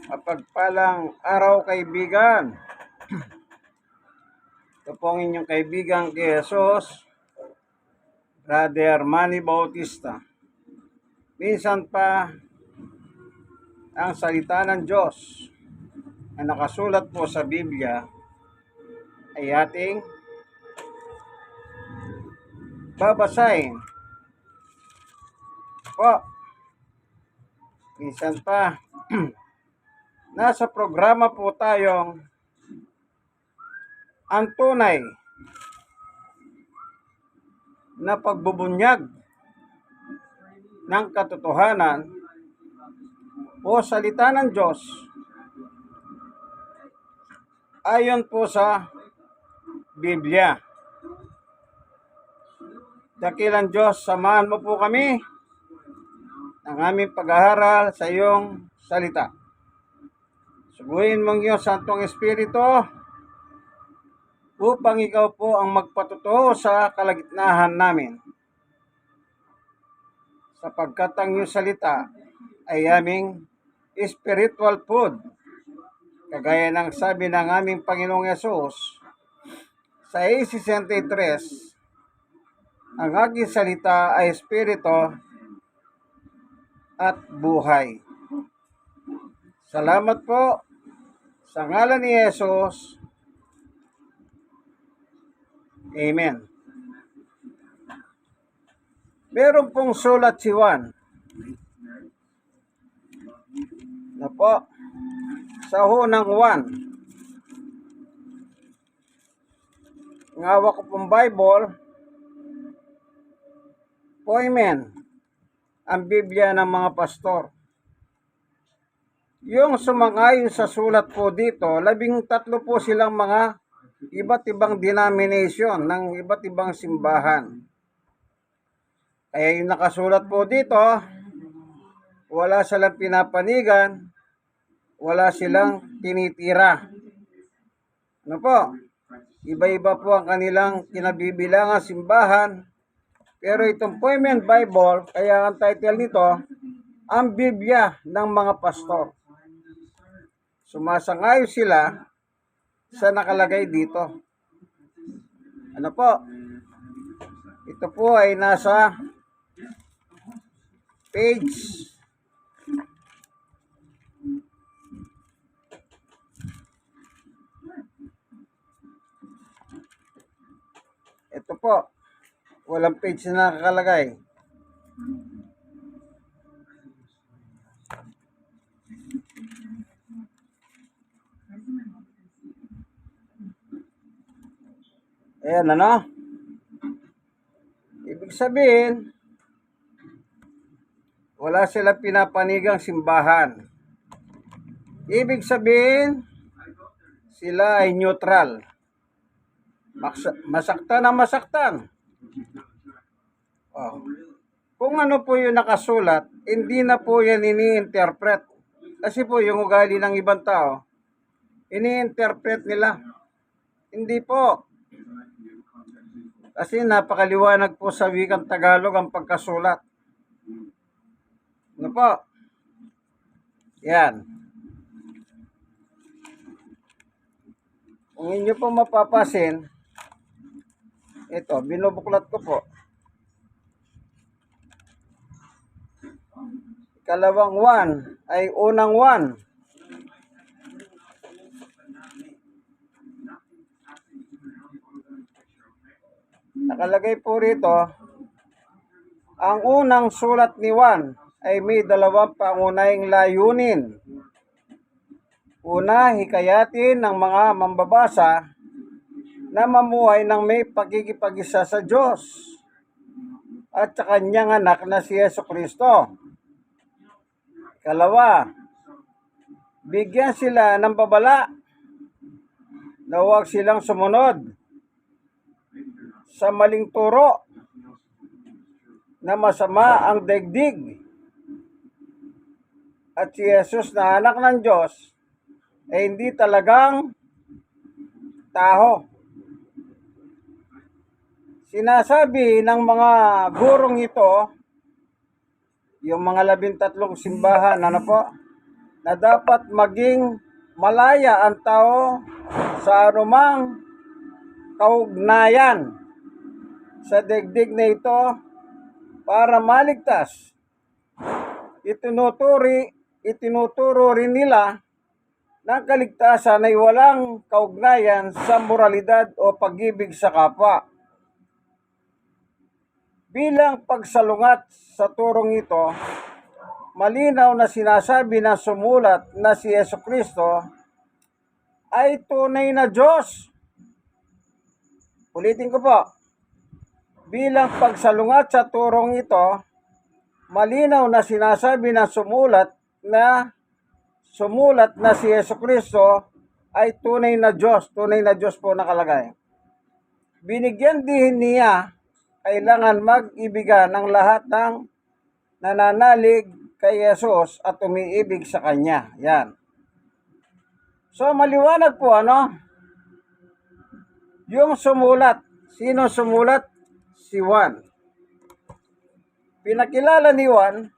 Mapagpalang araw, kaibigan. Ito po ang inyong kaibigan kay Jesus, Brother Manny Bautista. Minsan pa ang salita ng Diyos na nakasulat po sa Biblia ay ating babasahin po. Minsan pa nasa programa po tayong ang tunay na pagbubunyag ng katotohanan o salita ng Diyos ayon po sa Biblia. Dakilang Diyos, samahan mo po kami ng aming pag-aaral sa iyong salita. Subuhin mong iyong Santong Espiritu upang ikaw po ang magpatotoo sa kalagitnaan namin. Sapagkat ang iyong salita ay aming spiritual food. Kagaya ng sabi ng aming Panginoong Yesus sa 6:63, ang aking salita ay espiritu at buhay. Salamat po sa ngalan ni Jesus. Amen. Meron pong sulat si Juan na po sa unang Juan. Ang hawak ko pong Bible po, amen, ang Biblia ng mga pastor. Yung sumang-ayon sa sulat po dito, 13 po silang mga iba't ibang denomination ng iba't ibang simbahan. Kaya yung nakasulat po dito, wala silang pinapanigan, wala silang tinitira. Ano po? Iba-iba po ang kanilang kinabibilangan simbahan. Pero itong Poimen Bible, kaya ang title nito, ang Biblia ng mga pastor. Sumasang-ayon sila sa nakalagay dito. Ano po? Ito po ay nasa page 'ito po. Walang page na nakakalagay. Ayan, ano? Ibig sabihin, wala silang pinapanigang simbahan. Ibig sabihin, sila ay neutral. Masaktan na masaktan. Oh. Kung ano po yung nakasulat, hindi na po yan ini-interpret. Kasi po yung ugali ng ibang tao, ini-interpret nila. Hindi po. Kasi napakaliwanag po sa wikang Tagalog ang pagkasulat. Ano po? Yan. Kung inyo po mapapasin, ito, binubuklat ko po. Ikalawang 1 ay unang 1. Nakalagay po rito, ang unang sulat ni Juan ay may dalawang pangunahing layunin. Una, hikayatin ng mga mambabasa na mamuhay ng may pagkikipag-isa sa Diyos at sa kanyang anak na si Jesucristo. Ikalawa, bigyan sila ng babala na huwag silang sumunod sa maling turo na masama ang daigdig. At si Jesus na anak ng Diyos ay hindi talagang tao. Sinasabi ng mga gurong ito, yung mga 13 simbahan, ano po, na dapat maging malaya ang tao sa anumang kaugnayan sa daigdig na ito para maligtas. Itinuturo rin nila ng kaligtasan ay walang kaugnayan sa moralidad o pag-ibig sa kapwa. Bilang pagsalungat sa turong ito, malinaw na sinasabi na sumulat na si Jesucristo ay tunay na Diyos. Ulitin ko po, bilang pagsalungat sa turong ito, malinaw na sinasabi na sumulat na si Jesucristo ay tunay na Diyos po nakalagay. Binigyan din niya kailangan mag-ibigan ng lahat ng nananalig kay Jesus at umiibig sa Kanya. Yan. So maliwanag po yung sumulat. Sino sumulat? Si Juan. Pinakilala ni Juan,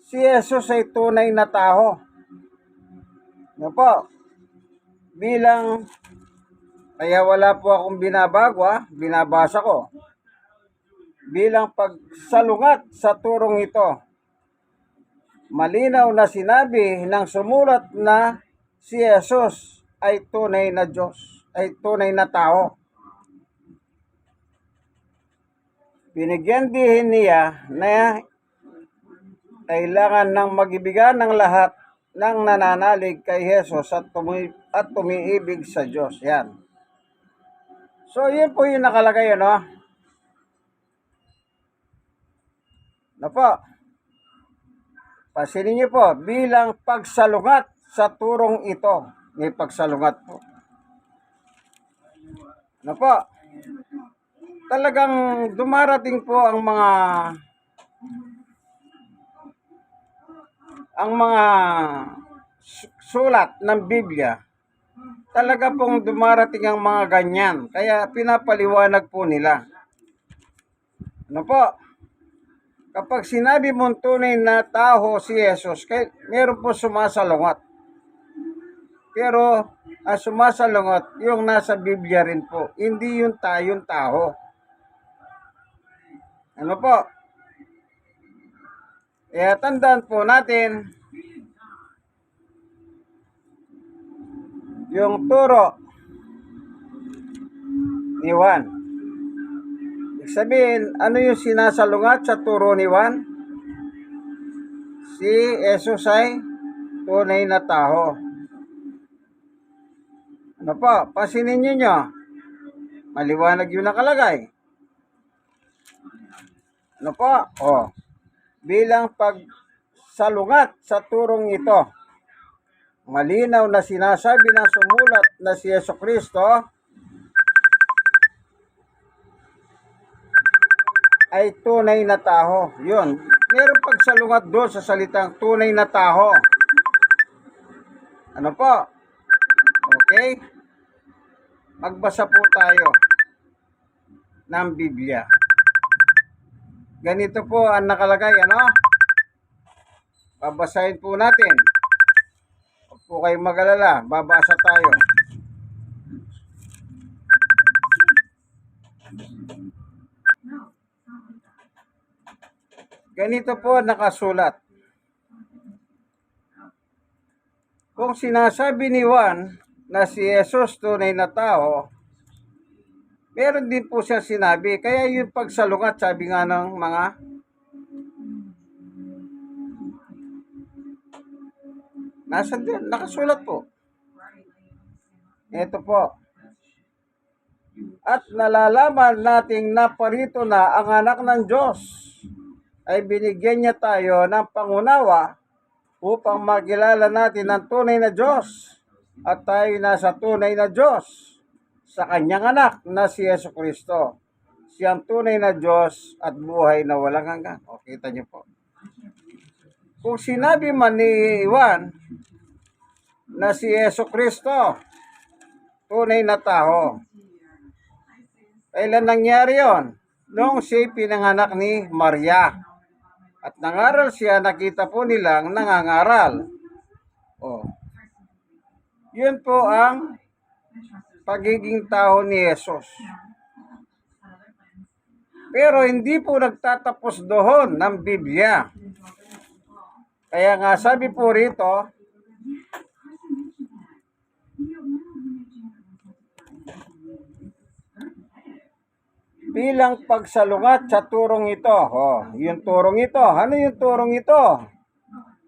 si Jesus ay tunay na tao. Ano po? Kaya wala po akong binabasa ko. Bilang pagsalungat sa turong ito, malinaw na sinabi ng sumulat na si Jesus ay tunay na Diyos, ay tunay na tao. Binigyan din niya na kailangan ng mag-ibigan ng lahat ng nananalig kay Jesus at tumiibig sa Diyos. Yan. So, yun po yung nakalagay, Ano po? Pasinin niyo po, bilang pagsalungat sa turong ito. May pagsalungat po. Ano po? Talagang dumarating po ang mga sulat ng Biblia. Talaga pong dumarating ang mga ganyan. Kaya pinapaliwanag po nila. Ano po? Kapag sinabi mong tunay na tao si Jesus, meron po sumasalungat. Pero ang sumasalungat, yung nasa Biblia rin po. Hindi yung tayong tao. Ano po? Kaya tandaan po natin yung turo ni Juan. Ibig sabihin, ano yung sinasalungat sa turo ni Juan? Si Jesus ay tunay na tao. Ano po? Pasinin nyo. Maliwanag yung nakalagay. Ano po? Bilang pagsalungat sa turong ito, malinaw na sinasabi ng sumulat na si Jesucristo ay tunay na tao. Yun. Meron pagsalungat doon sa salitang tunay na tao. Ano po? Okay? Magbasa po tayo ng Biblia. Ganito po ang nakalagay, Babasahin po natin. Huwag po kayong mag-alala. Babasa tayo. Ganito po nakasulat. Kung sinasabi ni Juan na si Jesus tunay na tao, meron din po siya sinabi. Kaya yung pagsalungat, sabi nga ng mga nakasulat po. Ito po. At nalalaman nating naparito na ang anak ng Diyos ay binigyan niya tayo ng pangunawa upang makilala natin ang tunay na Diyos at tayo nasa tunay na Diyos sa kanyang anak na si Jesucristo. Siyang tunay na Diyos at buhay na walang hanggan. O, kita niyo po. Kung sinabi man ni Juan na si Jesucristo tunay na tao, kailan nangyari yon? Nung siya pinanganak ni Maria. At nangaral siya, nakita po nilang nangangaral. Oh, yun po ang pagiging tao ni Jesus. Pero hindi po nagtatapos doon ng Biblia. Kaya nga sabi po rito, bilang pagsalungat sa turong ito. Oh, yung turong ito. Ano yung turong ito?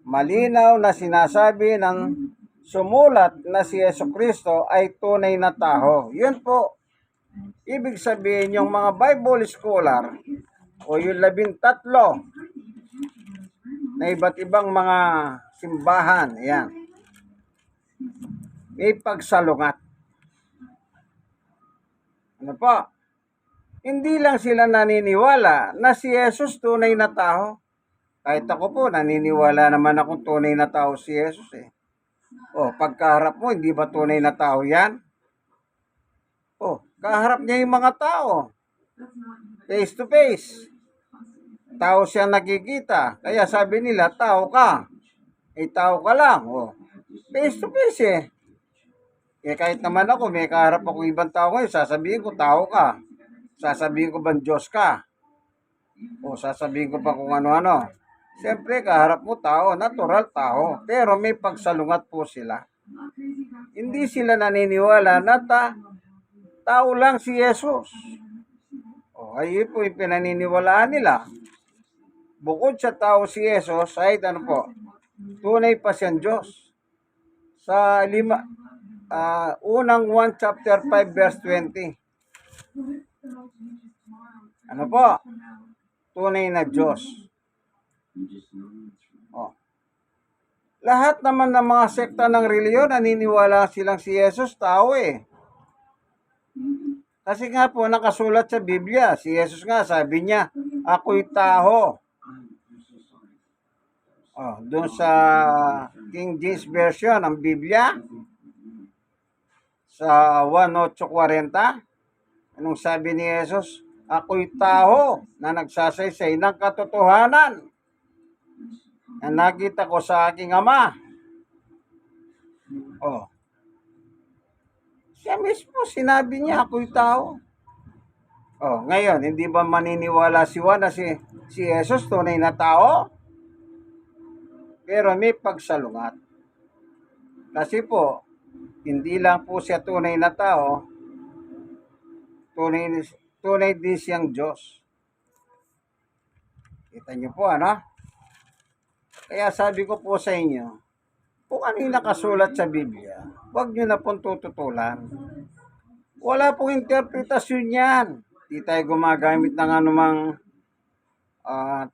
Malinaw na sinasabi ng sumulat na si Jesucristo ay tunay na tao. Yun po. Ibig sabihin yung mga Bible scholar o yung 13 na iba't ibang mga simbahan, ayan, may pagsalungat. Ano po? Hindi lang sila naniniwala na si Jesus tunay na tao. Kahit ako po, naniniwala naman akong tunay na tao si Jesus eh. O, pagkaharap mo, hindi ba tunay na tao yan? O, kaharap niya yung mga tao. Face to face. Tao siya nakikita. Kaya sabi nila, tao ka. Eh, tao ka lang. O, face to face eh. Eh, kahit naman ako, may kaharap ako ibang tao ngayon, sasabihin ko, tao ka. Sasabihin ko bang Diyos ka? O, sasabihin ko pa kung ano-ano. Siyempre, kaharap mo tao, natural tao. Pero may pagsalungat po sila. Hindi sila naniniwala na tao lang si Jesus. O, ayun po yung pinaniniwalaan nila. Bukod sa tao si Jesus, ay ano po, tunay pa siyang Diyos. Sa unang 1 chapter 5 verse 20. Ano po? Tunay na Diyos. Oh. Lahat naman ng mga sekta ng reliyon, naniniwala silang si Jesus, tao eh. Kasi nga po, nakasulat sa Biblia, si Jesus nga, sabi niya, ako'y tao. Oh, doon sa King James Version ng Biblia, sa 1:8:40, anong sabi ni Jesus? Ako'y tao na nagsasaysay ng katotohanan na nakita ko sa aking Ama. Oh. Siya mismo, sinabi niya, ako'y tao. Oh, ngayon, hindi ba maniniwala si Juan na si Jesus tunay na tao? Pero may pagsalungat. Kasi po, hindi lang po siya tunay na tao, tunay din siyang Diyos. Kita niyo po, ano? Kaya sabi ko po sa inyo, kung ano yung nakasulat sa Biblia, huwag nyo na pong tututulan. Wala pong interpretasyon yan. Di tayo gumagamit ng anumang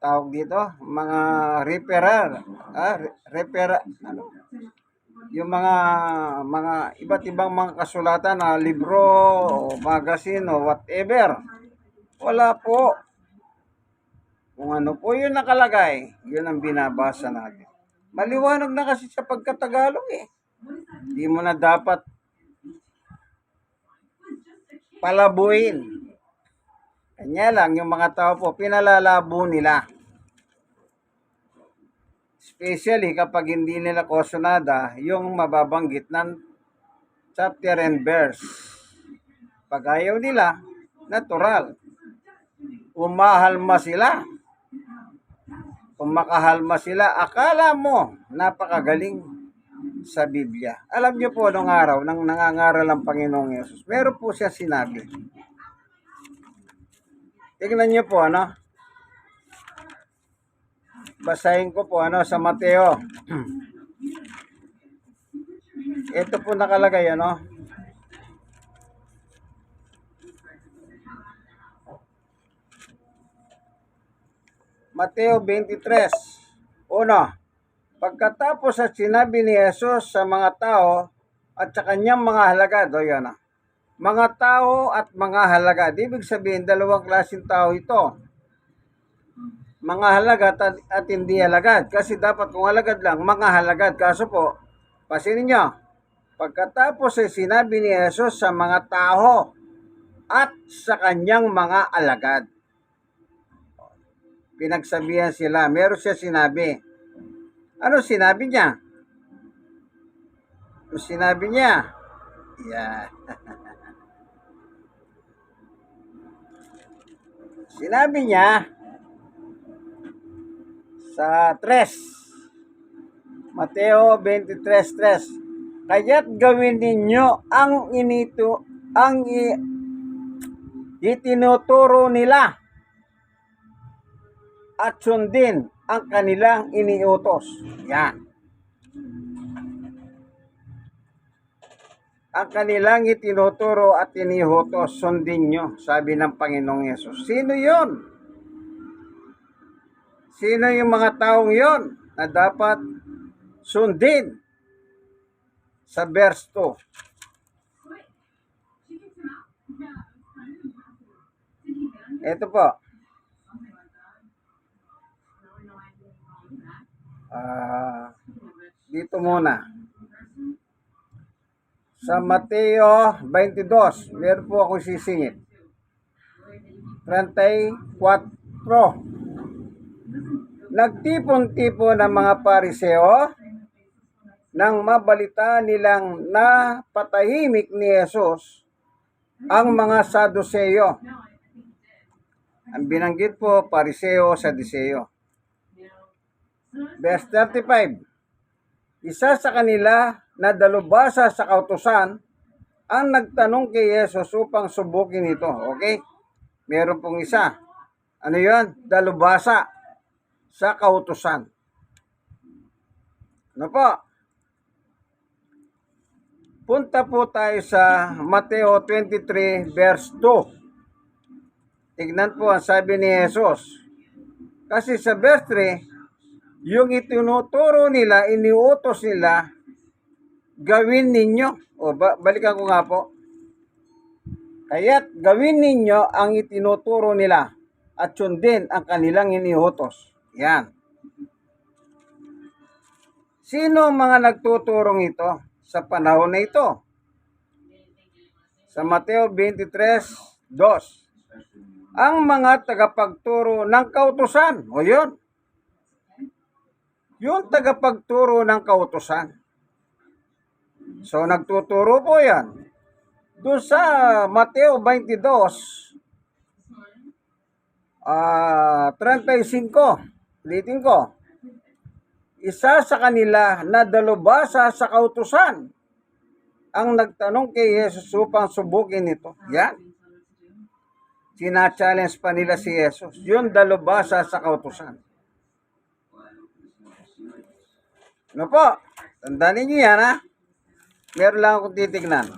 tawag dito, mga ano? Yung mga iba't ibang mga kasulatan na libro o magazine o whatever. Wala po. Kung ano po yun nakalagay, yun ang binabasa natin. Maliwanag na kasi sa pagkatagalog eh. Hindi mo na dapat palabuin. Kanya lang, yung mga tao po, pinalalabo nila. Especially kapag hindi nila kasunada yung mababanggit ng chapter and verse. Pag ayaw nila, natural. Umahalma sila. Kung makahalma sila, akala mo napakagaling sa Biblia. Alam niyo po, nung araw, nang nangangaral ang Panginoong Yesus, meron po siya sinabi. Tingnan niyo po, ano? Basahin ko po, ano, sa Mateo. Ito po nakalagay, ano? Mateo 23. Una, pagkatapos at sinabi ni Jesus sa mga tao at sa kanyang mga halagad, o yan, mga tao at mga halagad. Ibig sabihin, dalawang klaseng tao ito. Mga halagad at hindi halagad. Kasi dapat kung halagad lang, mga halagad. Kaso po, pasinin nyo, pagkatapos ay sinabi ni Jesus sa mga tao at sa kanyang mga alagad. pinagsabihan sila. Meron siya sinabi. Ano sinabi niya? Ano sinabi niya? Yeah. Sinabi niya sa 3, Mateo 23:3, kaya't gawin ninyo ang itinuturo nila at sundin ang kanilang iniutos. Yan. Ang kanilang itinuturo at iniutos, sundin nyo, sabi ng Panginoong Yesus. Sino yon? Sino yung mga taong yon na dapat sundin? Sa verse 2. Ito po. Dito muna. Sa Mateo 22, meron po akong sisingit. 34. Nagtipon-tipon ng mga Pariseo nang mabalita nilang napatahimik ni Jesus ang mga Saduceo. Ang binanggit po, Pariseo, Saduseo. Verse 35. Isa sa kanila na dalubhasa sa kautusan ang nagtanong kay Jesus upang subukin ito. Okay? Meron pong isa. Ano yun? Dalubhasa sa kautusan. Ano po? Punta po tayo sa Mateo 23 verse 2. Tignan po ang sabi ni Jesus. Kasi sa verse 3, yung itinuturo nila, iniutos nila, gawin ninyo. O, balikan ko nga po. Kaya't gawin ninyo ang itinuturo nila at sundin ang kanilang iniutos. Yan. Sino mga nagtuturong ito sa panahon na ito? Sa Mateo 23:2. Ang mga tagapagturo ng kautusan. O yun. Yung tagapagturo ng kautusan. So, nagtuturo po yan. Doon sa Mateo 22, 35, ulitin ko. Isa sa kanila na dalubhasa sa kautusan ang nagtanong kay Jesus upang subukin ito. Yan. Sina-challenge pa nila si Jesus. Yung dalubhasa sa kautusan. Ano po? Tandaan ninyo yan, ha? Meron lang akong titignan.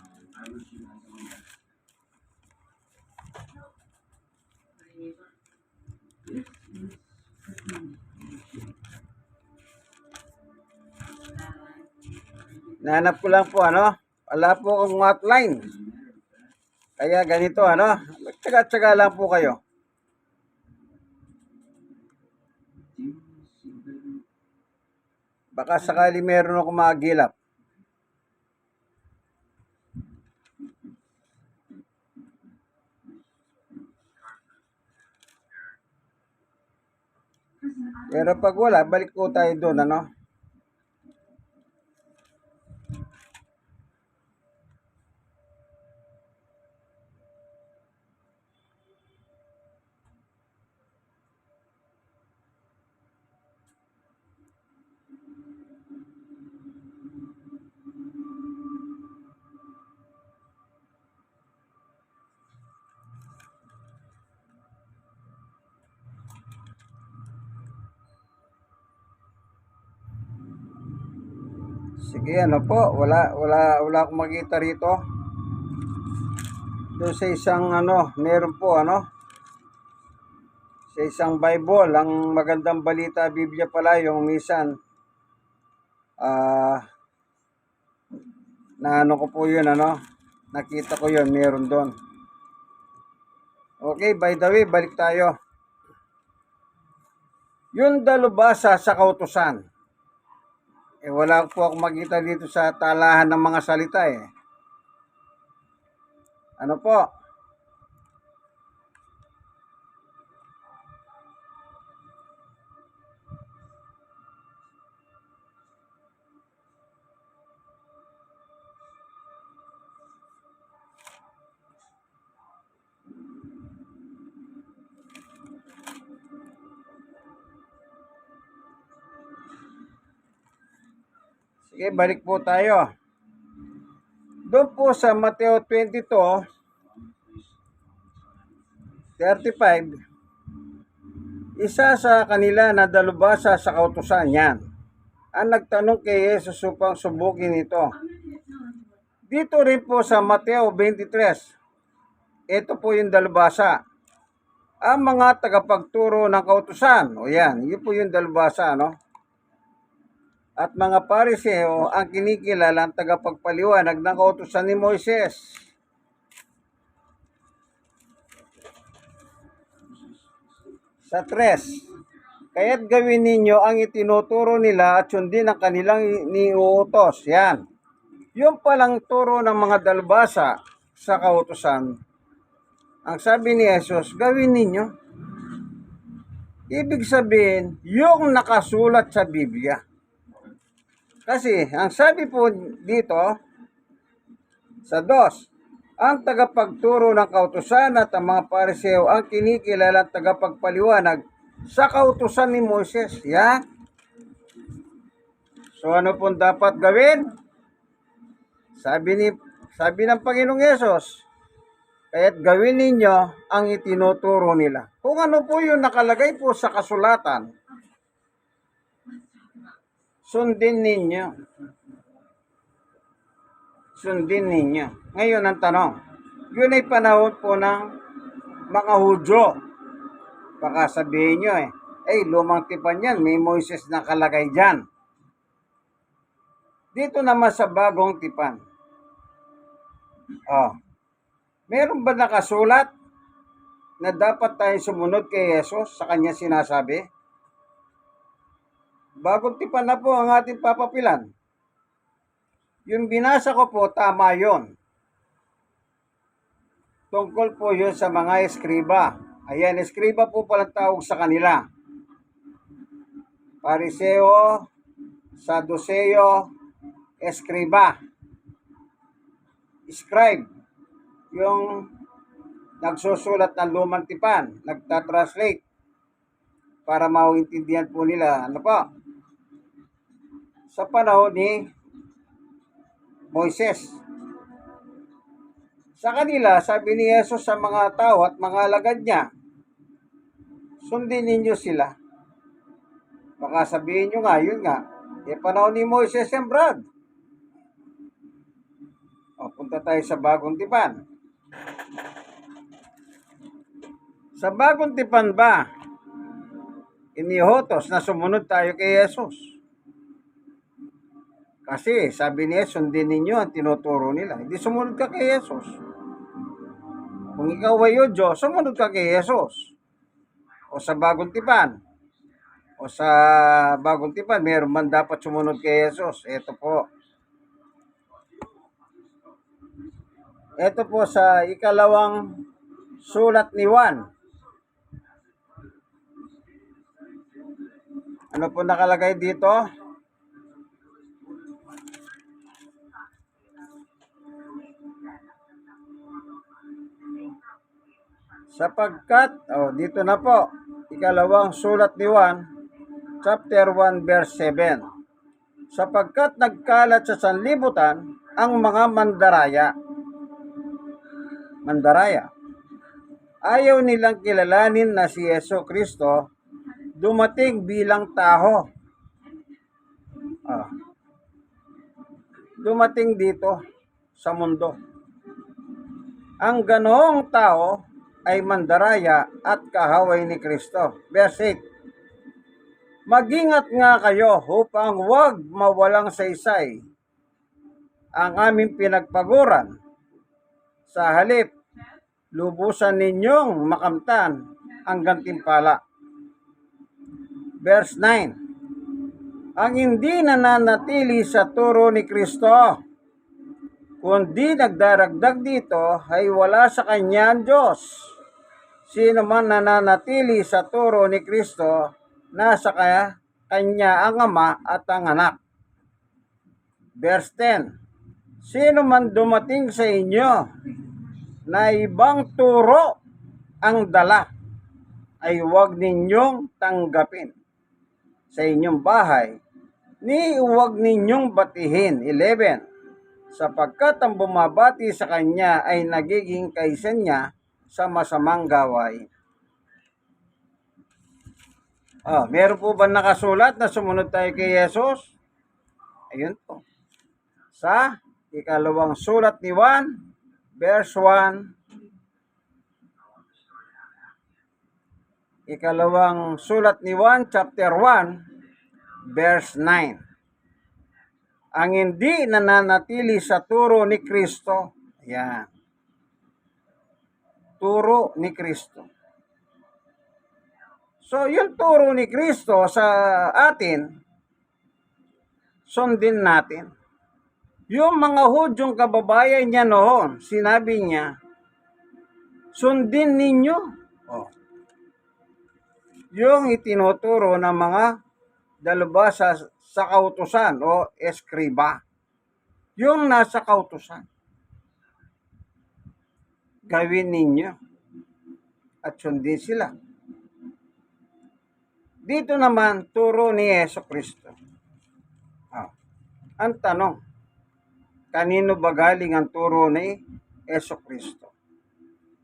Nahanap ko lang po, ano? Wala po akong outline. Kaya ganito, ano? Magtsaga-tsaga lang po kayo. Baka sakali meron ako magilap. Pero pag wala, balik po tayo doon, ano? Sige, ano po, wala akong makita rito. Doon sa isang meron po sa isang Bible, ang magandang balita, Biblia pala, yung minsan na ko po yun, nakita ko yun, meron doon. Okay, by the way, balik tayo. Yung dalubhasa sa kautusan. Wala po akong makita dito sa talahan ng mga salita Ano po? Okay, balik po tayo. Doon po sa Mateo 22:35, isa sa kanila na dalubhasa sa kautusan yan ang nagtanong kay Jesus upang subukin ito. Dito rin po sa Mateo 23, ito po yung dalubhasa. Ang mga tagapagturo ng kautusan, o yan, yun po yung dalubhasa, no? At mga Pariseo ang kinikilalang tagapagpaliwanag ng kautusan ni Moises. Sa 3, kaya't gawin ninyo ang itinuturo nila at sundin ang kanilang iniuutos. Yan. Yung palang turo ng mga dalubhasa sa kautusan, ang sabi ni Jesus, gawin ninyo. Ibig sabihin, yung nakasulat sa Biblia. Kasi, ang sabi po dito, sa 2, ang tagapagturo ng kautusan at ang mga Pariseo ang kinikilalang tagapagpaliwanag sa kautusan ni Moises. Yan. So, ano pong dapat gawin? Sabi ng Panginoong Yesus, kaya't gawin ninyo ang itinuturo nila. Kung ano po yung nakalagay po sa kasulatan, sundin ninyo. Sundin ninyo. Ngayon ang tanong, yun ay panahon po ng mga Hudyo. Baka sabihin nyo lumang tipan yan, may Moises na kalagay dyan. Dito naman sa bagong tipan. Meron ba nakasulat na dapat tayo sumunod kay Jesus sa kanya sinasabi? Bagong tipan na po ang ating papapilan. Yung binasa ko po, tama yon. Tungkol po yun sa mga eskriba. Ayan, eskriba po palang tawag sa kanila. Pariseo, Saduseo, eskriba. Scribe, yung nagsusulat ng lumang tipan, nagtatranslate para mauintindihan po nila. Ano po? Sa panahon ni Moises. Sa kanila, sabi ni Jesus sa mga tao at mga alagad niya, sundin ninyo sila. Baka sabihin nyo nga, yun nga, panahon ni Moises yan, Brad. Punta tayo sa bagong tipan. Sa bagong tipan ba, inihotos na sumunod tayo kay Jesus? Kasi sabi niya, sundin ninyo ang tinuturo nila. Hindi sumunod ka kay Jesus. Kung ikaw ay Hudyo, sumunod ka kay Jesus. O sa bagong tipan. O sa bagong tipan, meron man dapat sumunod kay Jesus. Ito po. Ito po sa ikalawang sulat ni Juan. Ano po nakalagay dito? Sapagkat, dito na po, ikalawang sulat ni Juan, chapter 1, verse 7. Sapagkat nagkalat sa sanlibutan ang mga mandaraya. Ayaw nilang kilalanin na si Jesucristo dumating bilang tao. Dumating dito sa mundo. Ang ganoong tao ay mandaraya at kahaway ni Kristo. Verse 8. Mag-ingat nga kayo upang huwag mawalang saysay ang aming pinagpaguran. Sa halip, lubusan ninyong makamtan ang gantimpala. Verse 9. Ang hindi nananatili sa turo ni Kristo, kundi nagdaragdag dito, ay wala sa kanya ang Diyos. Sino man nananatili sa turo ni Kristo, nasa kanya ang Ama at ang Anak. Verse 10. Sino man dumating sa inyo na ibang turo ang dala, ay huwag ninyong tanggapin sa inyong bahay ni huwag ninyong batihin. 11. Sapagkat ang bumabati sa kanya ay nagiging kaisa niya sa masamang gawain. Meron po ba nakasulat na sumunod tayo kay Jesus? Ayun po. Sa ikalawang sulat ni Juan, verse 1. Ikalawang sulat ni Juan, chapter 1, verse 9. Ang hindi nananatili sa turo ni Kristo, ayan, turo ni Kristo. So, yung turo ni Kristo sa atin, sundin natin. Yung mga Hudyong kababayan niya noon, sinabi niya, sundin ninyo. Yung itinuturo ng mga dalubhasa sa kautusan o eskriba. Yung nasa kautusan. Gawin ninyo. At sundin sila. Dito naman, turo ni Jesucristo. Ang tanong, kanino ba galing ang turo ni Jesucristo?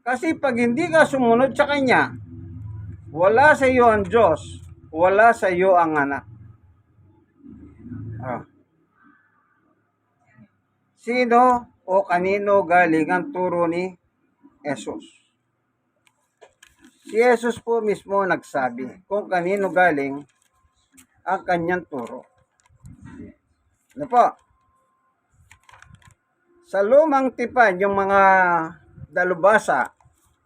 Kasi pag hindi ka sumunod sa Kanya, wala sa iyo ang Diyos, wala sa iyo ang anak. Sino o kanino galing ang turo ni Jesus? Si Jesus po mismo nagsabi kung kanino galing ang kanyang turo. Ano po? Sa lumang tipan, yung mga dalubhasa,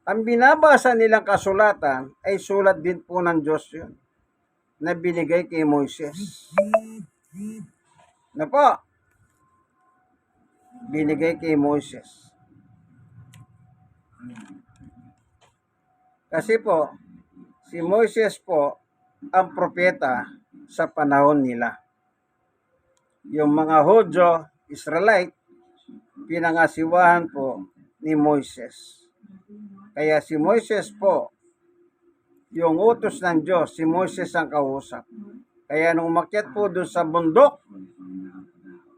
ang binabasa nilang kasulatan ay sulat din po ng Diyos yun na binigay kay Moises. Ano po? Binigay kay Moises. Kasi po, si Moises po ang propeta sa panahon nila. Yung mga Hudyo, Israelite, pinangasiwahan po ni Moises. Kaya si Moises po, yung utos ng Diyos, si Moises ang kausap. Kaya nung umakyat po doon sa bundok,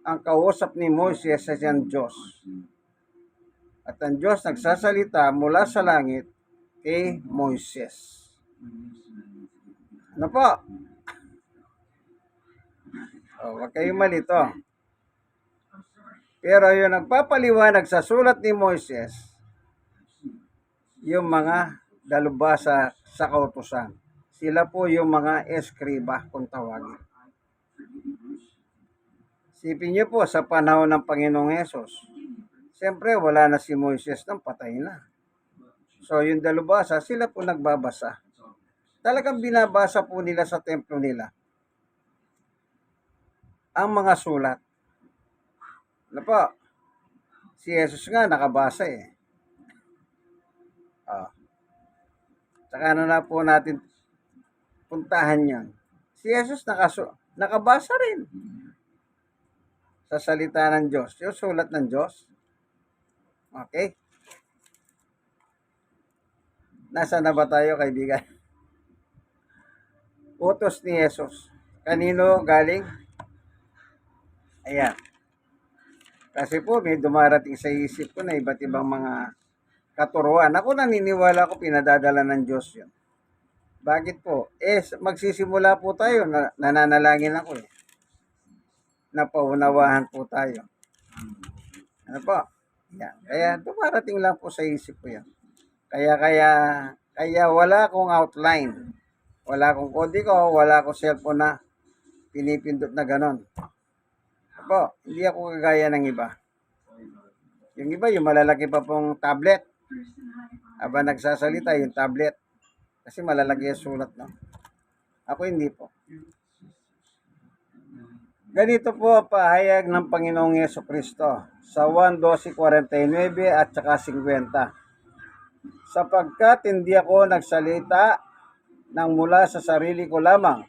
ang kausap ni Moises ay ang Diyos. At ang Diyos nagsasalita mula sa langit kay Moises. Ano po? Huwag kayong malito. Pero yung nagpapaliwanag sa sulat ni Moises, yung mga dalubhasa sa kautusan. Sila po yung mga eskriba kung tawagin. Sipin niyo po sa panahon ng Panginoong Hesus, siyempre wala na si Moises nang patay na. So yung dalubhasa, sila po nagbabasa. Talagang binabasa po nila sa templo nila ang mga sulat. Ano po? Si Jesus nga nakabasa eh. Saka na po natin puntahan yan. Si Jesus nakabasa rin sa salita ng Diyos. Yung sulat ng Diyos. Okay? Nasaan na ba tayo, kaibigan? Utos ni Jesus. Kanino galing? Ayan. Kasi po may dumarating sa isip ko na iba't ibang mga katuruan. Ako naniniwala ko pinadadala ng Diyos yun. Bakit po? Magsisimula po tayo. Nananalangin ako eh. Napaunawahan po tayo. Ano po? Yan. Kaya dumarating lang po sa isip ko yan. Kaya wala akong outline. Wala akong kodigo, wala akong cellphone na pinipindot na ganon. Po, hindi ako kagaya ng iba. Yung iba, yung malalaki pa pong tablet. Aba nagsasalita, yung tablet. Kasi malalaki yung sulat, no? Ako hindi po. Ganito po ang pahayag ng Panginoong Jesucristo sa 1:12:49 at saka 50. Sapagkat hindi ako nagsalita ng mula sa sarili ko lamang.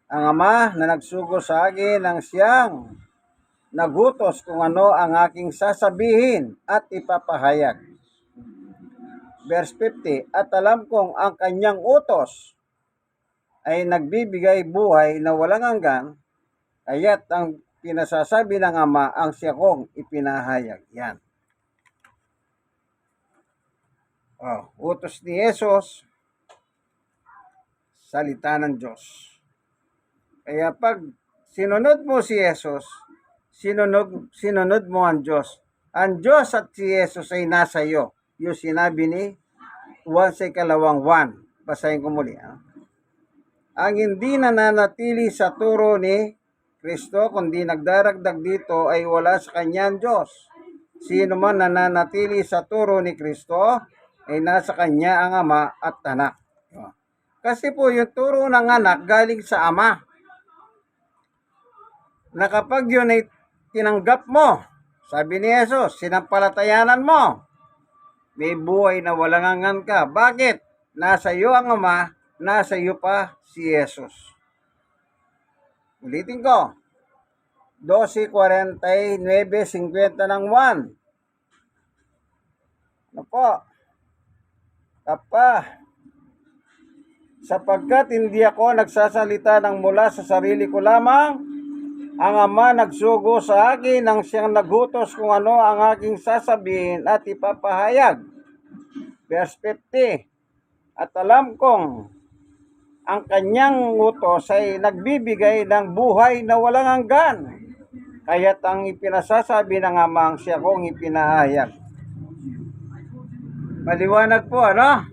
Ang Ama na nagsugo sa akin ang siyang nagutos kung ano ang aking sasabihin at ipapahayag. Verse 50, at alam kong ang kanyang utos ay nagbibigay buhay na walang hanggan, kaya't ang pinasasabi ng Ama ang siya kong ipinahayag. Yan. Utos ni Jesus, salita ng Diyos. Kaya pag sinunod mo si Jesus, sinunod mo ang Diyos. Ang Diyos at si Jesus ay nasa iyo. Yung sinabi ni Juan sa 2:1. Basahin ko muli. Ang hindi nananatili sa turo ni Kristo, kundi nagdaragdag dito, ay wala sa kanya ang Diyos. Sino man nananatili sa turo ni Kristo, ay nasa kanya ang Ama at Anak. Kasi po yung turo ng anak galing sa Ama. Na kapag yun ay tinanggap mo, sabi ni Jesus, sinampalatayanan mo, may buhay na walang hanggan ka. Bakit? Nasa iyo ang Ama, nasa iyo pa si Jesus. Ulitin ko. 12:49:50 ng 1. Ano po? Sapagkat hindi ako nagsasalita ng mula sa sarili ko lamang, ang Ama nagsugo sa akin nang siyang nagutos kung ano ang aking sasabihin at ipapahayag. Verse 50. At alam kong ang kanyang utos ay nagbibigay ng buhay na walang hanggan. Kaya't ang ipinasasabi ng Ama ang siya kong ipinahayag. Maliwanag po, ano?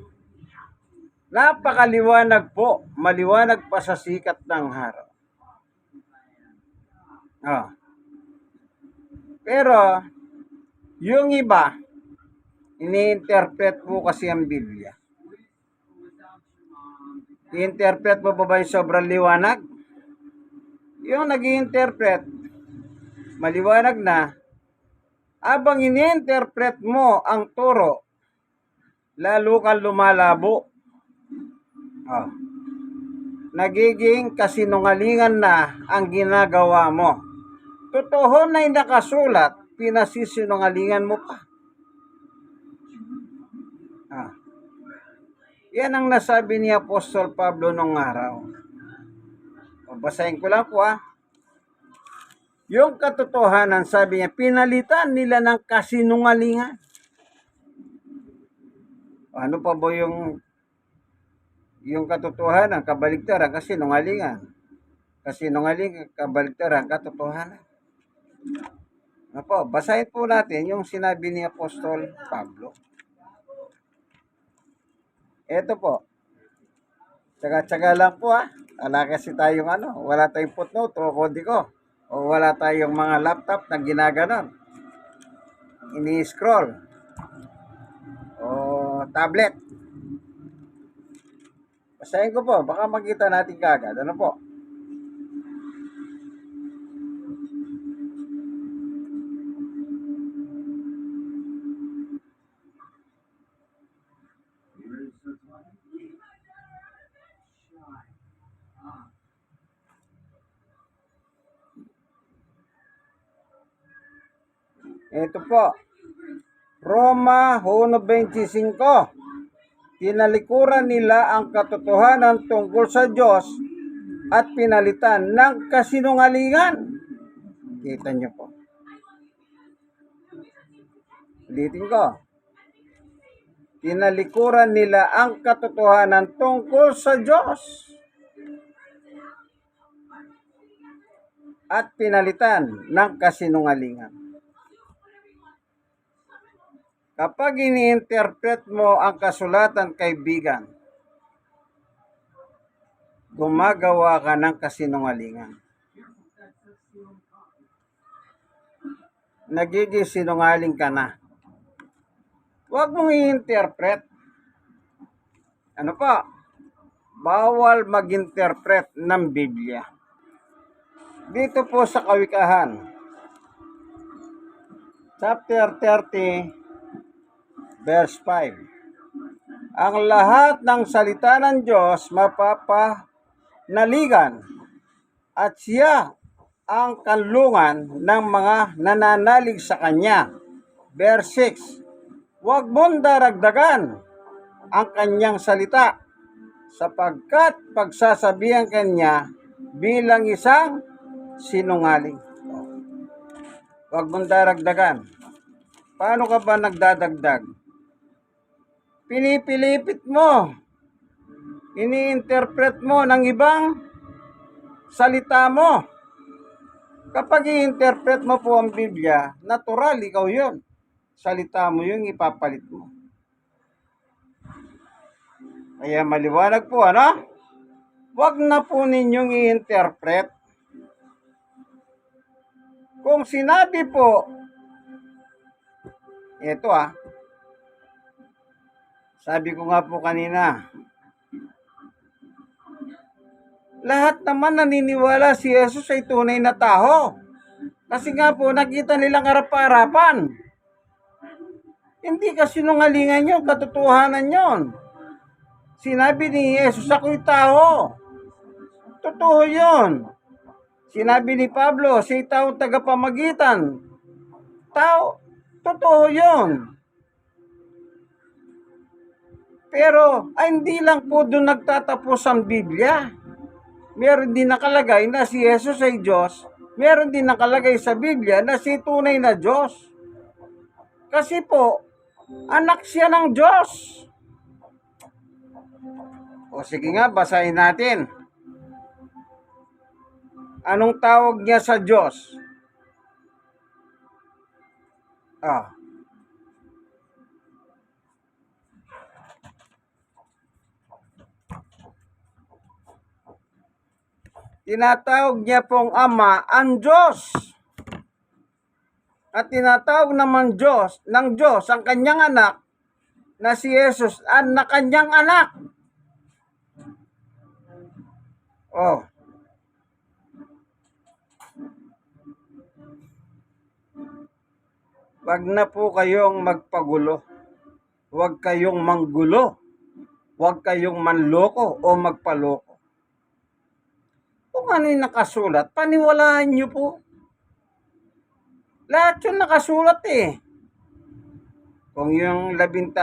Napakaliwanag po. Maliwanag pa sa sikat ng araw. Pero, yung iba, ini-interpret po kasi ang Biblia. I-interpret mo pa ba yung sobrang liwanag? Yung nag-i-interpret, maliwanag na, abang ini-interpret mo ang turo, lalo kang lumalabo. Nagiging kasinungalingan na ang ginagawa mo. Totoo na yung nakasulat, pinasisinungalingan mo pa. Yan ang nasabi ni Apostol Pablo nung araw. Basahin ko lang po Yung katotohanan, sabi niya, pinalitan nila ng kasinungalingan. Ano pa ba yung katotohanan, kabaligtaran, kasinungalingan? Kasinungalingan, kabaligtaran, katotohanan. Ano po, basahin po natin yung sinabi ni Apostol Pablo. Ito po. Tsaga-tsaga lang po Wala kasi tayong wala tayong footnote o kodiko. O wala tayong mga laptop na ginaganon. Ini-scroll. O tablet. Basahin ko po. Baka makita natin kagad. Ano po? Ito po. Roma 1:25. Tinalikuran nila ang katotohanan tungkol sa Diyos at pinalitan ng kasinungalingan. Kita niyo po. Ulitin ko. Tinalikuran nila ang katotohanan tungkol sa Diyos at pinalitan ng kasinungalingan. Kapag ini-interpret mo ang kasulatan, kaibigan, gumagawa ka ng kasinungalingan. Nagiging sinungaling ka na. Huwag mong i-interpret. Ano pa? Bawal mag-interpret ng Biblia. Dito po sa Kawikahan, chapter 30, verse 5. Ang lahat ng salita ng Diyos mapapanaligan at siya ang kanlungan ng mga nananalig sa Kanya. Verse 6. Huwag mong daragdagan ang Kanyang salita sapagkat pagsasabihan kanya bilang isang sinungaling. Huwag mong daragdagan. Paano ka ba nagdadagdag? Pinipilipit mo. Ini-interpret mo ng ibang salita mo. Kapag i-interpret mo po ang Biblia, natural, ikaw yun. Salita mo yung ipapalit mo. Kaya maliwanag po, ano? Huwag na po ninyong i-interpret. Kung sinabi po, ito sabi ko nga po kanina, lahat naman naniniwala si Jesus ay tunay na tao. Kasi nga po, nakita nilang harap-harapan. Hindi kasinungalingan yun, katotohanan yun. Sinabi ni Jesus, ako'y tao. Totoo yun. Sinabi ni Pablo, siya'y taong tagapamagitan. Tao, totoo yun. Pero, hindi lang po doon nagtatapos ang Biblia. Meron din nakalagay na si Jesus ay Diyos. Meron din nakalagay sa Biblia na si tunay na Diyos. Kasi po, anak siya ng Diyos. O sige nga, basahin natin. Anong tawag niya sa Diyos? Tinatawag niya pong Ama ang Diyos. At tinatawag naman ng Diyos ang kanyang anak na si Jesus ang na kanyang anak. Wag na po kayong magpagulo. Wag kayong manggulo. Wag kayong manloko o magpaloko. Kung ano yung nakasulat, paniwalaan nyo po. Lahat yung nakasulat eh. Kung yung 13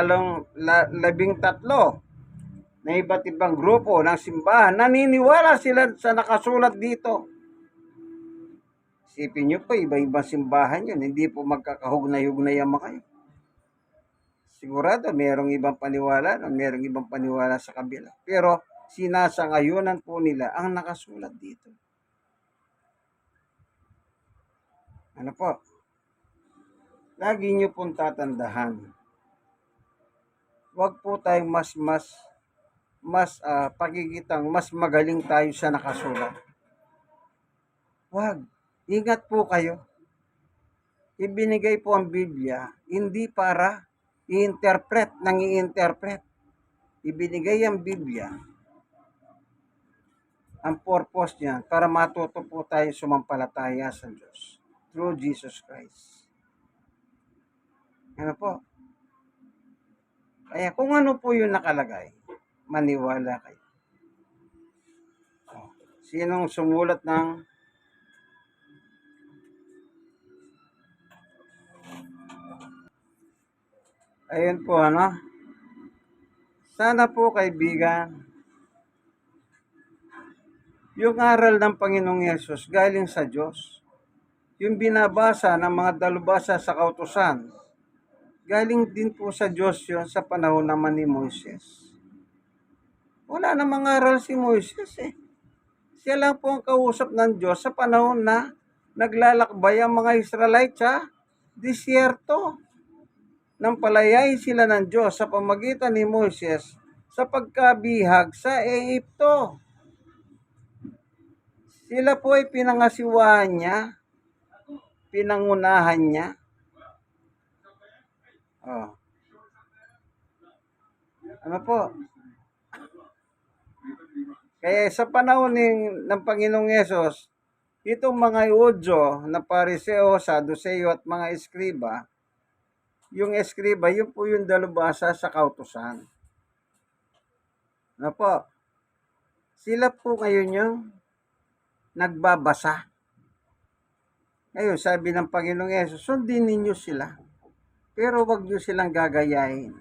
na iba't ibang grupo ng simbahan, naniniwala sila sa nakasulat dito. Isipin nyo po, iba-ibang simbahan yun. Hindi po magkakahugnay-hugnay ang mga kayo. Sigurado, merong ibang paniwala, merong ibang paniwala sa kabila. Pero, sinasangayunan po nila ang nakasulat dito. Ano po? Lagi nyo pong tatandahan. Huwag po tayong mas pagkikitang mas magaling tayo sa nakasulat. Huwag. Ingat po kayo. Ibinigay po ang Biblia, hindi para i-interpret. Ibinigay ang Biblia, ang purpose niya para matuto po tayo sumampalataya sa Diyos through Jesus Christ. Ano po? Kaya kung ano po yung nakalagay, maniwala kayo. Sinong sumulat ng ayun po, ano? Sana po, kaibigan, yung aral ng Panginoong Yesus galing sa Diyos. Yung binabasa ng mga dalubhasa sa kautusan, galing din po sa Diyos yun sa panahon naman ni Moises. Wala na mga aral si Moises eh. Siya lang po ang kausap ng Diyos sa panahon na naglalakbay ang mga Israelite sa disyerto. Nang palayain sila ng Diyos sa pamagitan ni Moises sa pagkabihag sa Ehipto. Sila po ay pinangasiwahan niya, pinangunahan niya. Ano po? Kaya sa panahon ng Panginoong Yesus, itong mga Hudyo na Pariseo, Saduseo at mga eskriba, yung eskriba, yun po yung dalubhasa sa kautusan. Ano po? Sila po ngayon yung nagbabasa. Ngayon, sabi ng Panginoong Yesus, sundin ninyo sila. Pero wag nyo silang gagayahin.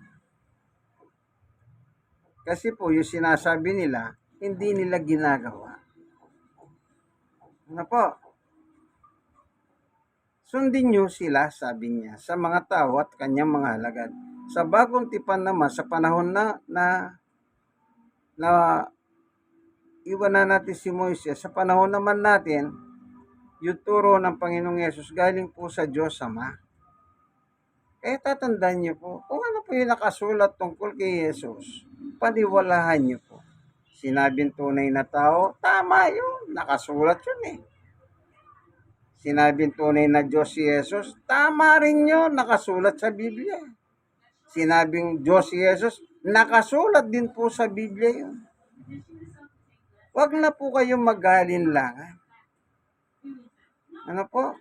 Kasi po yung sinasabi nila, hindi nila ginagawa. Ano po? Sundin niyo sila, sabi niya, sa mga tao at kanyang mga alagad. Sa bagong tipan naman, sa panahon na iwan na natin si Moises, sa panahon naman natin, yung turo ng Panginoong Yesus galing po sa Diyos Ama. Eh, tatandaan niyo po, kung ano po yung nakasulat tungkol kay Jesus, paniwalahan niyo po. Sinabing tunay na tao, tama yun, nakasulat yun eh. Sinabing tunay na Diyos si Jesus, tama rin yun, nakasulat sa Biblia. Sinabing Diyos si Jesus, nakasulat din po sa Biblia yun. Huwag na po kayong mag-alinlangan. Ano po?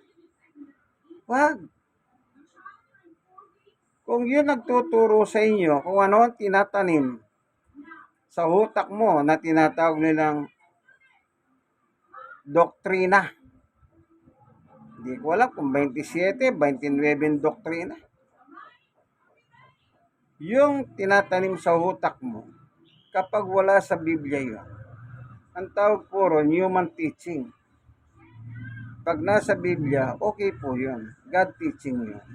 Huwag. Kung yun nagtuturo sa inyo kung ano ang tinatanim sa utak mo na tinatawag nilang doktrina. Hindi ko alam kung 27, 29 doktrina. Yung tinatanim sa utak mo, kapag wala sa Biblia yun, ang tawag po ron, human teaching. Pag nasa Biblia, okay po yun. God teaching yun.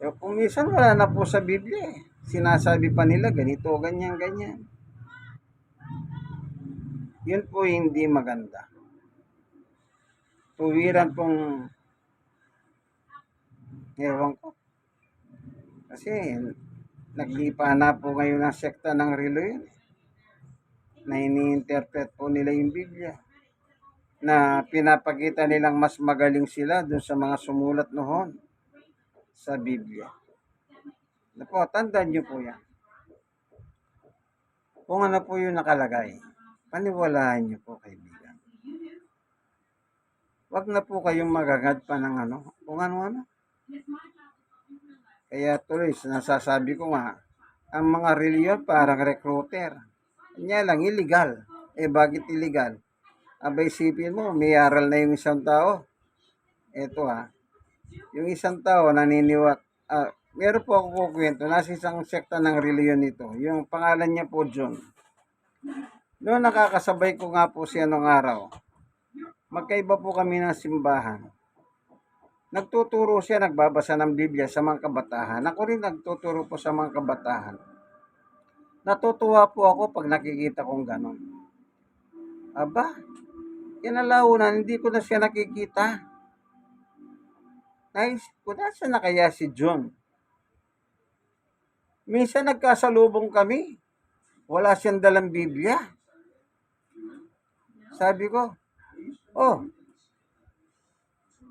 E kung minsan wala na po sa Biblia eh. Sinasabi pa nila ganito, ganyan, ganyan. Yun po hindi maganda. Tuwiran pong ewan ko. Kasi naglipa na po ngayon ang sekta ng relo yun. Na ini-interpret po nila yung Biblia. Na pinapakita nilang mas magaling sila dun sa mga sumulat noon sa Biblia. Na po, tandaan nyo po yan. Kung ano po yung nakalagay, paniwalaan nyo po, kaibigan. Huwag na po kayong magagad pa ng ano, kung ano-ano. Kaya tuloy, nasasabi ko nga, ang mga reliyon parang recruiter. Kanya lang, illegal. Eh, bakit illegal? Abay, isipin mo, may aral na yung isang tao. Eto yung isang tao meron po ako kukwento, nasa isang sekta ng reliyon nito. Yung pangalan niya po John. Noon nakakasabay ko nga po siya nung araw. Magkaiba po kami ng simbahan. Nagtuturo siya, nagbabasa ng Biblia sa mga kabataan. Ako rin nagtuturo po sa mga kabataan. Natutuwa po ako pag nakikita kong ganon. Aba, kinalaunan, hindi ko na siya nakikita. Naisip ko, nasa na kaya si John? Minsan nagkasalubong kami. Wala siyang dalang Biblia. Sabi ko, oh,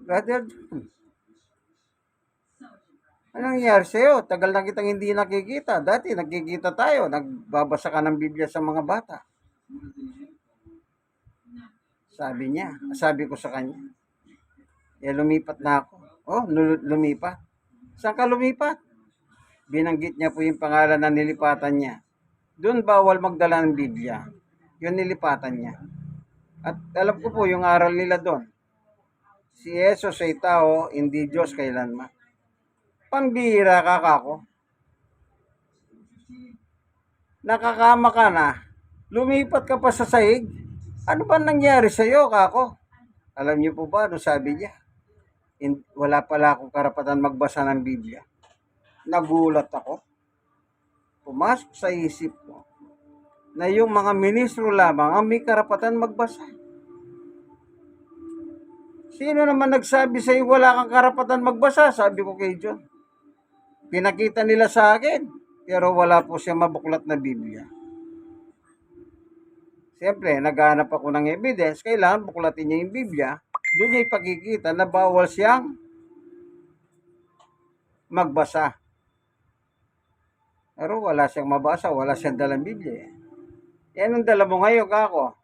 Brother John, anong nangyari sa'yo? Tagal na kitang hindi nakikita. Dati nakikita tayo, nagbabasa ka ng Biblia sa mga bata. Sabi niya, sabi ko sa kanya, lumipat na ako. Oh, lumipat. Saan ka lumipat? Binanggit niya po yung pangalan na nilipatan niya. Doon bawal magdala ng Biblia. Yun nilipatan niya. At alam ko po yung aral nila doon. Si Jesus ay tao, hindi Diyos kailanman. Pambihira ka kako. Nakakama ka na. Lumipat ka pa sa sahig. Ano ba nangyari sa iyo, kako? Alam niyo po ba, ano sabi niya? Wala pala akong karapatan magbasa ng Biblia. Nagulat ako. Pumasok sa isip ko na yung mga ministro lamang ang may karapatan magbasa. Sino naman nagsabi sa iyo wala kang karapatan magbasa? Sabi ko kay John. Pinakita nila sa akin, pero wala po siya mabuklat na Biblia. Siyempre, naghahanap ako ng evidence, kailangan buklatin niya yung Biblia. Doon niya ipakikita na bawal siyang magbasa. Pero wala siyang mabasa, wala siyang dalang Biblia. Yan ang dala mo ngayon, kako.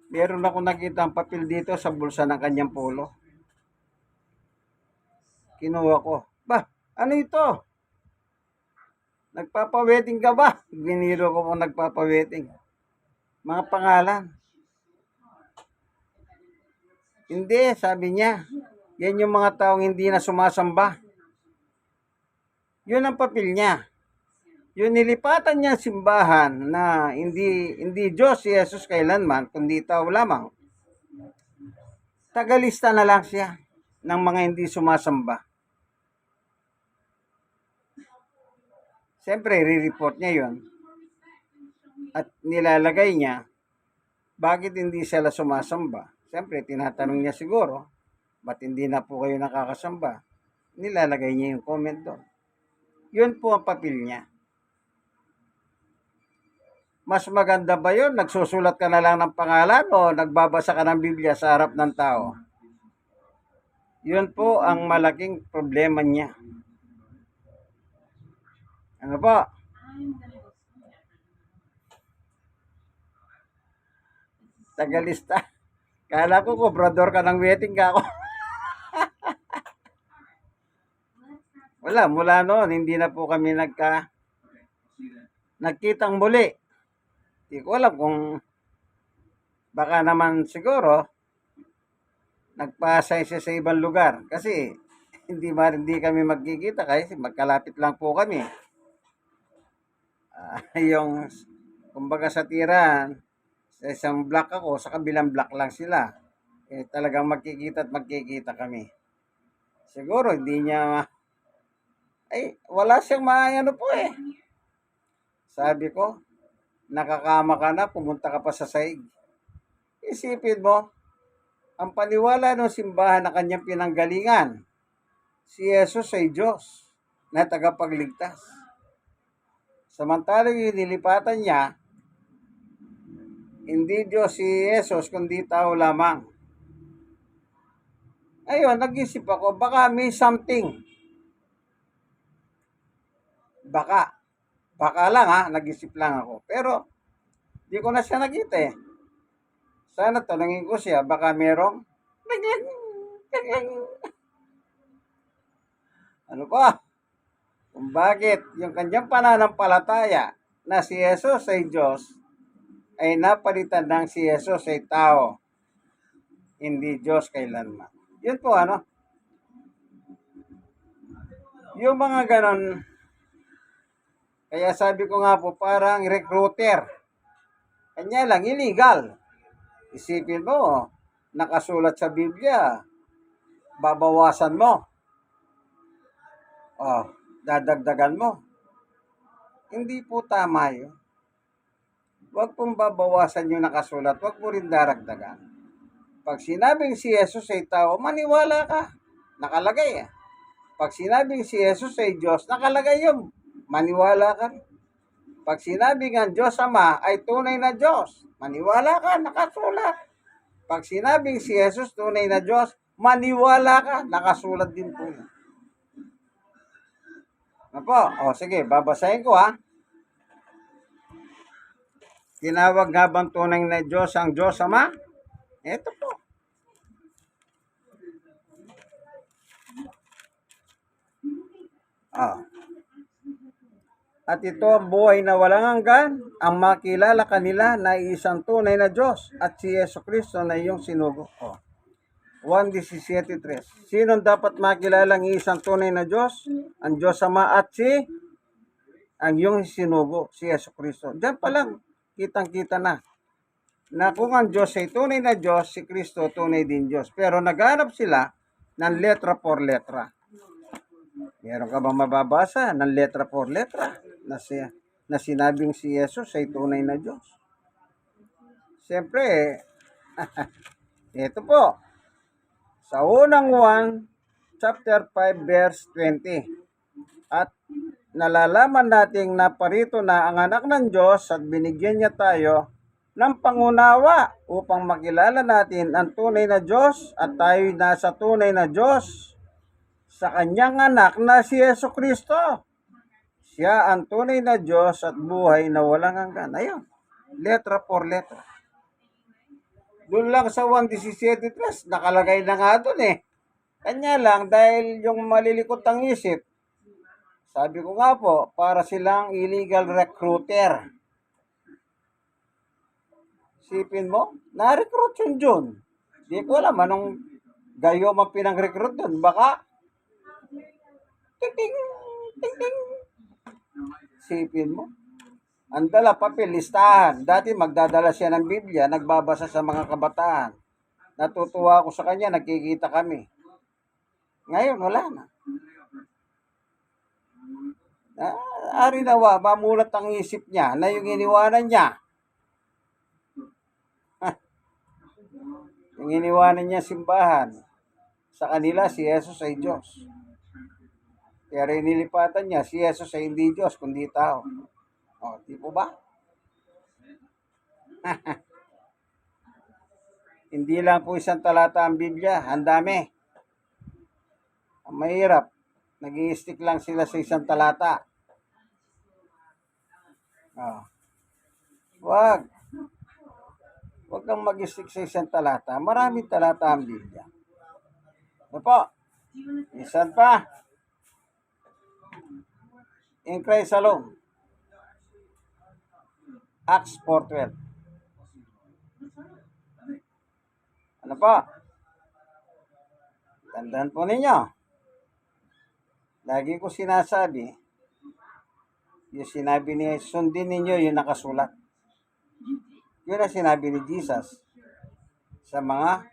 Meron ako nakita ang papel dito sa bulsa ng kanyang polo. Kinuha ko. Ba, ano ito? Nagpapa-wedding ka ba? Biniro ko kung nagpapa-wedding. Mga pangalan. Hindi, sabi niya. Yan yung mga taong hindi na sumasamba. Yun ang papel niya. Yung nilipatan niya simbahan na hindi Diyos si Jesus kailanman, kundi tao lamang. Tagalista na lang siya ng mga hindi sumasamba. Siyempre, re-report niya yon at nilalagay niya bakit hindi sila sumasamba. Siyempre, tinatanong niya siguro, ba't hindi na po kayo nakakasamba? Nilalagay niya yung comment doon. Yun po ang papel niya. Mas maganda ba yun? Nagsusulat ka na lang ng pangalan o nagbabasa ka ng Biblia sa harap ng tao? Yun po ang malaking problema niya. Ano po? Tagalista. Kala ko kobrador ka ng wedding ka ako. Wala, mula noon, hindi na po kami nagkitang muli. Hindi ko alam kung baka naman siguro nagpa-assign siya sa ibang lugar. Kasi hindi kami magkikita kasi magkalapit lang po kami. Yung kumbaga sa tirahan, sa isang block ako, sa kabilang block lang sila. Talagang magkikita kami. Siguro hindi niya wala siyang maayano po eh. Sabi ko, nakakama ka na, pumunta ka pa sa saig. Isipin mo, ang paniwala ng simbahan na kanyang pinanggalingan, si Jesus ay Diyos na tagapagligtas. Samantalang yung nilipatan niya, hindi Diyos si Jesus, kundi tao lamang. Ayun, nag-isip ako, baka may something. Baka lang ha, nag-isip lang ako. Pero, di ko na siya nakita eh. Sana tanungin ko siya, baka merong ano pa? Kung bakit yung kanyang pananampalataya na si Jesus ay Diyos ay napalitan ng si Jesus ay tao, hindi Diyos kailanman. Yun po ano? Yung mga ganon, kaya sabi ko nga po parang recruiter. Kanya lang, illegal. Isipin mo, nakasulat sa Biblia, babawasan mo. Dadagdagan mo. Hindi po tama yun. Huwag pong babawasan yung nakasulat, huwag mo rin daragdagan. Pag sinabing si Jesus ay tao, maniwala ka. Nakalagay eh. Pag sinabing si Jesus ay Diyos, nakalagay yun. Maniwala ka. Pag sinabing ang Diyos Ama ay tunay na Diyos, maniwala ka, nakasulat. Pag sinabing si Jesus tunay na Diyos, maniwala ka, nakasulat din po yun. Ano po? Sige, babasahin ko ha. Tinawag nga bang tunay na Diyos ang Diyos Ama? Ito po. At ito ang buhay na walang hanggan, ang makilala kanila na isang tunay na Diyos at si Jesucristo na iyong sinugo. 1:17:3. Sino dapat makilala ang isang tunay na Diyos? Ang Diyos Ama at ang iyong sinugo, si Jesucristo. Diyan pa lang, kitang-kita na kung ang Diyos ay tunay na Diyos, si Kristo tunay din Diyos. Pero naghanap sila ng letra por letra. Meron ka bang mababasa ng letra por letra na sinabing si Jesus ay tunay na Diyos? Siyempre, ito po. Sa unang 1, chapter 5, verse 20. At nalalaman nating naparito na ang anak ng Diyos at binigyan niya tayo ng pangunawa upang makilala natin ang tunay na Diyos at tayo'y nasa tunay na Diyos sa kanyang anak na si Jesucristo. Siya ang tunay na Diyos at buhay na walang hanggan. Ayun, letra por letra. Doon lang sa 1:17, nakalagay na nga doon eh. Kanya lang, dahil yung malilikot ang isip, sabi ko nga po, para silang illegal recruiter. Sipin mo, na-recruit yun dyan. Di ko alam anong gayo man pinang-recruit dun. Baka, ting Ting, ting. Sipin mo. Ang dala papel, listahan. Dati magdadala siya ng Biblia, nagbabasa sa mga kabataan. Natutuwa ako sa kanya, nagkikita kami. Ngayon, wala na. Ari nawa, mamulat ang isip niya na yung iniwanan niya. Yung iniwanan niya simbahan. Sa kanila, si Jesus ay Diyos. Kaya rin nilipatan niya, si Jesus ay hindi Diyos, kundi tao. O, di po ba? Hindi lang po isang talata ang Biblia, ang dami. Ang mahirap, nag-i-stick lang sila sa isang talata. Oh. Wag. Wag kang mag-stick sa isang talata. Maraming talata ang Biblia. Ano po? Isan pa. In Christ alone. Acts 4:12. Ano po? Tandaan po ninyo. Lagi ko sinasabi, yung sinabi ni sundin ninyo yung nakasulat. Yun ang sinabi ni Jesus sa mga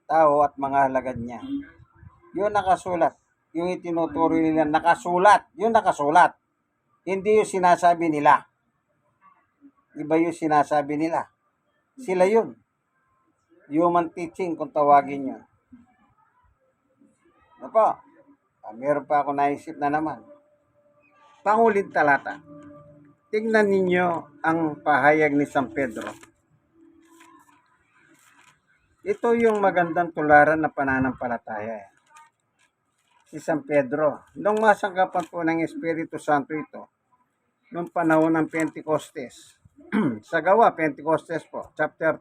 tao at mga halagad niya. Yun nakasulat. Yung itinuturo nila nakasulat. Yun nakasulat. Hindi yung sinasabi nila. Iba yung sinasabi nila. Sila yun. Human teaching kung tawagin nyo. Ano po? Meron pa ako naisip na naman. Pangulit talata. Tingnan ninyo ang pahayag ni San Pedro. Ito yung magandang tularan na pananampalataya. Si San Pedro. Nung masangkapan po ng Espiritu Santo ito, nung panahon ng Pentecostes, sa gawa, Pentecostes po, chapter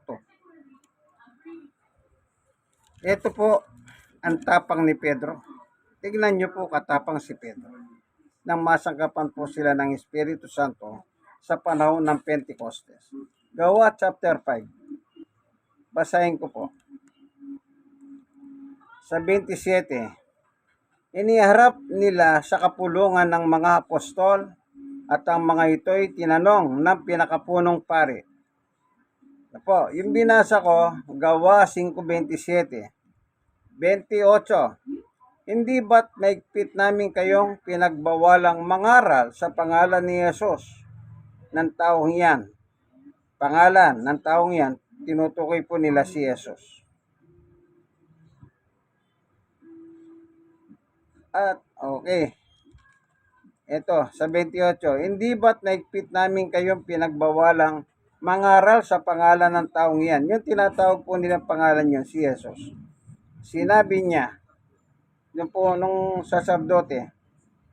2. Ito po ang tapang ni Pedro. Tignan nyo po katapang si Pedro. Nang masangkapan po sila ng Espiritu Santo sa panahon ng Pentecostes. Gawa chapter 5. Basahin ko po. Sa 27, iniharap nila sa kapulungan ng mga apostol at ang mga ito'y tinanong ng pinakapunong pari. Po, yung binasa ko, Gawa 5:27. 28. Hindi ba't maigpit namin kayong pinagbawalang mangaral sa pangalan ni Jesus ng taong yan? Pangalan ng taong yan, tinutukoy po nila si Jesus. At, okay. Ito, sa 28. Hindi ba't naigpit namin kayong pinagbawalang mangaral sa pangalan ng taong yan? Yung tinatawag po nilang pangalan yun, si Jesus. Sinabi niya, yung po nung saserdote,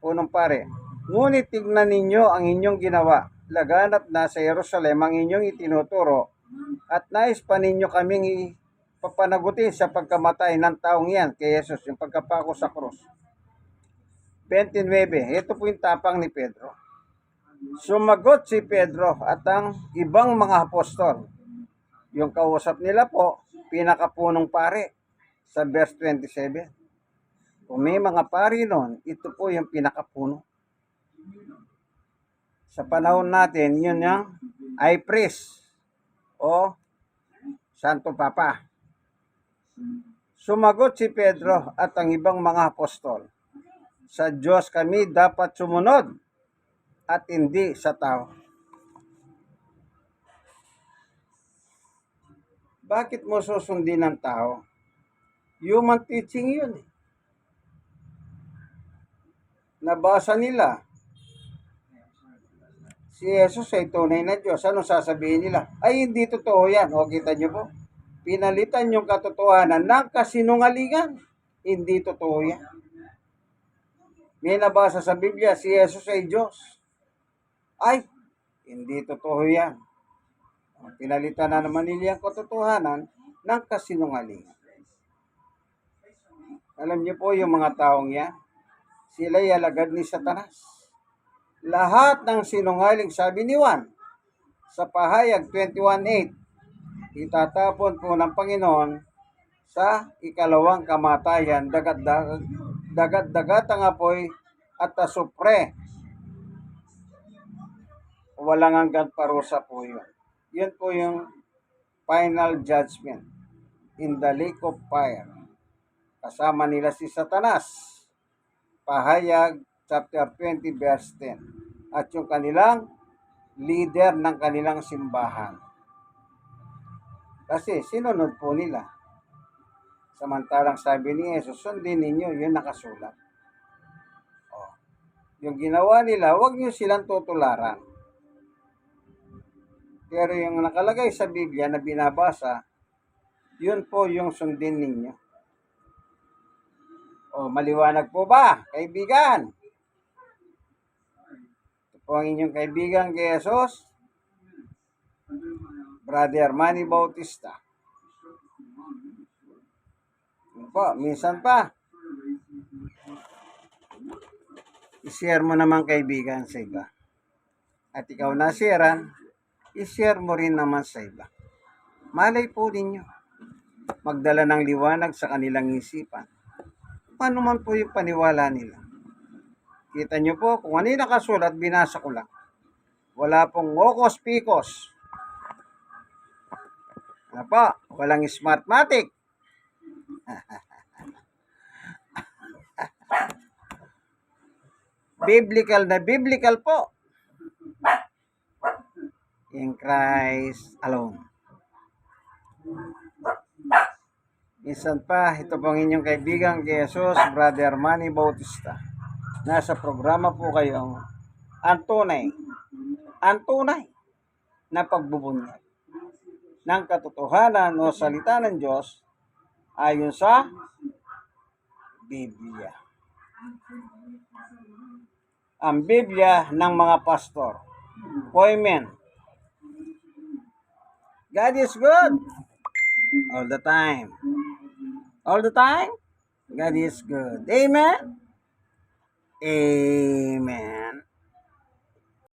punong pare, ngunit tignan ninyo ang inyong ginawa. Laganap na sa Jerusalem ang inyong itinuturo at nais pa ninyo kaming papanagutin sa pagkamatay ng taong yan kay Jesus, yung pagkapako sa krus. 29. Ito po yung tapang ni Pedro. Sumagot si Pedro at ang ibang mga apostol. Yung kausap nila po, pinakapunong pare sa verse 27. Kung may mga pari noon, ito po yung pinakapuno. Sa panahon natin, yun yung high priest o Santo Papa. Sumagot si Pedro at ang ibang mga apostol. Sa Diyos kami dapat sumunod at hindi sa tao. Bakit mo susundin ng tao? Human teaching yun eh. Nabasa nila. Si Jesus ay tunay na Diyos. Ano sasabihin nila? Ay, hindi totoo yan. O, kita nyo po? Pinalitan yung katotohanan ng kasinungalingan. Hindi totoo yan. May nabasa sa Biblia, si Jesus ay Diyos. Ay, hindi totoo yan. Pinalitan na naman nila ang katotohanan ng kasinungalingan. Alam niyo po yung mga taong yan, sila'y alagad ni Satanas. Lahat ng sinungaling, sabi ni Juan, sa pahayag 21:8, itatapon po ng Panginoon sa ikalawang kamatayan, dagat-dagat dagat-dagat ang apoy at asupre. Walang hanggang parusa po yun. Yun po yung final judgment in the lake of fire. Kasama nila si Satanas. Pahayag chapter 20 verse 10. At yung kanilang leader ng kanilang simbahan. Kasi sinunod po nila. Samantalang sabi ni Jesus, sundin ninyo, yun nakasulat. Oh. Yung ginawa nila, huwag nyo silang tutularan. Pero yung nakalagay sa Biblia na binabasa, yun po yung sundin ninyo. O, maliwanag po ba, kaibigan? Ito po ang inyong kaibigan kay Jesus, Brother Manny Bautista. Yun po, minsan pa, i-share mo naman kaibigan sa iba. At ikaw nasiran, i-share mo rin naman sa iba. Malay po ninyo, magdala ng liwanag sa kanilang isipan. Paano man po yung paniwala nila. Kita nyo po, kung ano yung nakasulat, binasa ko lang. Wala pong okos-pikos. Ano po, walang smartmatic. Biblical na biblical po. In Christ alone. Minsan pa, ito pong inyong kaibigan kay Jesus, Brother Manny Bautista. Nasa programa po kayong ang tunay na pagbubunyag ng katotohanan o salita ng Diyos ayon sa Biblia. Ang Biblia ng mga pastor. Amen. God is good. All the time. All the time, God is good. Amen. Amen.